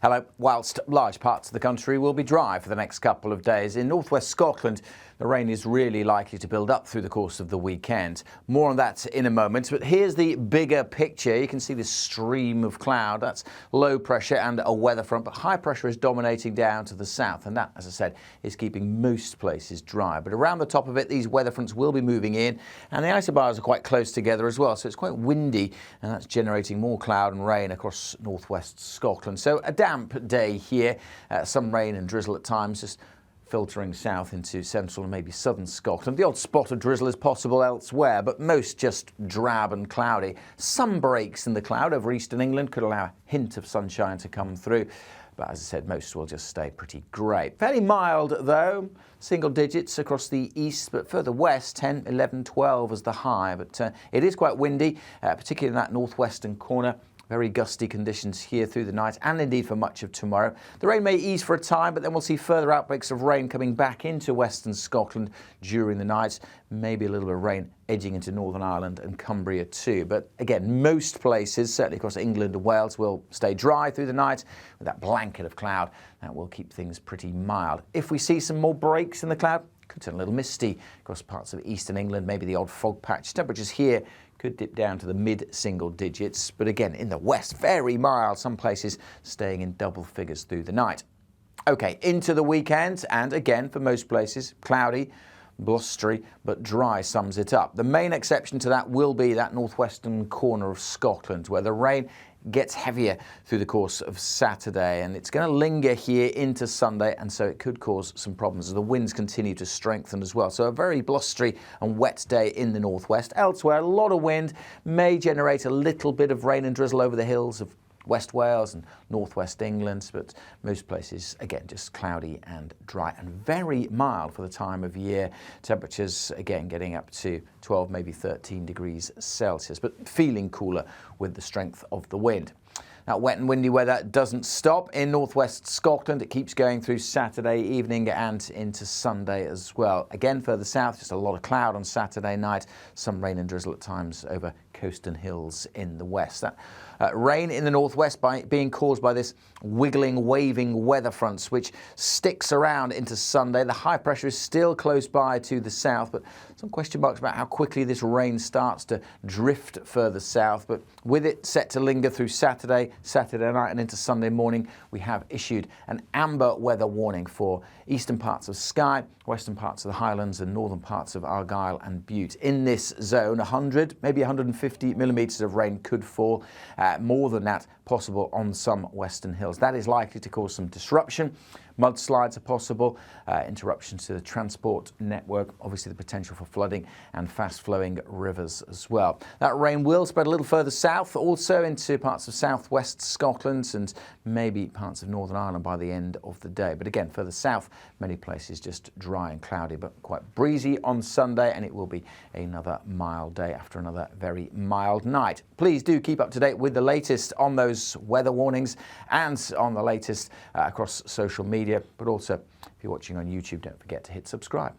Hello. Whilst large parts of the country will be dry for the next couple of days, in northwest Scotland the rain is really likely to build up through the course of the weekend. More on that in a moment, but here's the bigger picture. You can see this stream of cloud. That's low pressure and a weather front, but high pressure is dominating down to the south, and that, as I said, is keeping most places dry. But around the top of it, these weather fronts will be moving in, and the isobars are quite close together as well, so it's quite windy, and that's generating more cloud and rain across northwest Scotland. So a damp day here, some rain and drizzle at times, just filtering south into central and maybe southern Scotland. The odd spot of drizzle is possible elsewhere, but most just drab and cloudy. Some breaks in the cloud over eastern England could allow a hint of sunshine to come through. But as I said, most will just stay pretty grey. Fairly mild though, single digits across the east, but further west, 10, 11, 12 as the high. But it is quite windy, particularly in that northwestern corner. Very gusty conditions here through the night and indeed for much of tomorrow. The rain may ease for a time, but then we'll see further outbreaks of rain coming back into western Scotland during the night. Maybe a little bit of rain edging into Northern Ireland and Cumbria too. But again, most places, certainly across England and Wales, will stay dry through the night with that blanket of cloud. That will keep things pretty mild. If we see some more breaks in the cloud, could turn a little misty across parts of eastern England, maybe the odd fog patch. Temperatures here could dip down to the mid-single digits, but again, in the west, very mild, some places staying in double figures through the night. Okay, into the weekend, and again, for most places, cloudy, blustery, but dry sums it up. The main exception to that will be that northwestern corner of Scotland, where the rain gets heavier through the course of Saturday, and it's going to linger here into Sunday, and so it could cause some problems as the winds continue to strengthen as well. So a very blustery and wet day in the northwest. Elsewhere, a lot of wind may generate a little bit of rain and drizzle over the hills of West Wales and northwest England, but most places, again, just cloudy and dry and very mild for the time of year. Temperatures, again, getting up to 12, maybe 13 degrees Celsius, but feeling cooler with the strength of the wind. Now, wet and windy weather doesn't stop in northwest Scotland. It keeps going through Saturday evening and into Sunday as well. Again, further south, just a lot of cloud on Saturday night, some rain and drizzle at times over coast and hills in the west. That rain in the northwest being caused by this wiggling, waving weather fronts, which sticks around into Sunday. The high pressure is still close by to the south, but some question marks about how quickly this rain starts to drift further south. But with it set to linger through Saturday night and into Sunday morning, we have issued an amber weather warning for eastern parts of Skye, western parts of the Highlands and northern parts of Argyll and Bute. In this zone, 100, maybe 150 millimetres of rain could fall, more than that possible on some western hills. That is likely to cause some disruption. Mudslides are possible, interruptions to the transport network, obviously the potential for flooding and fast-flowing rivers as well. That rain will spread a little further south, also into parts of southwest Scotland and maybe parts of Northern Ireland by the end of the day. But again, further south, many places just dry and cloudy, but quite breezy on Sunday, and it will be another mild day after another very mild night. Please do keep up to date with the latest on those weather warnings and on the latest across social media. But also, if you're watching on YouTube, don't forget to hit subscribe.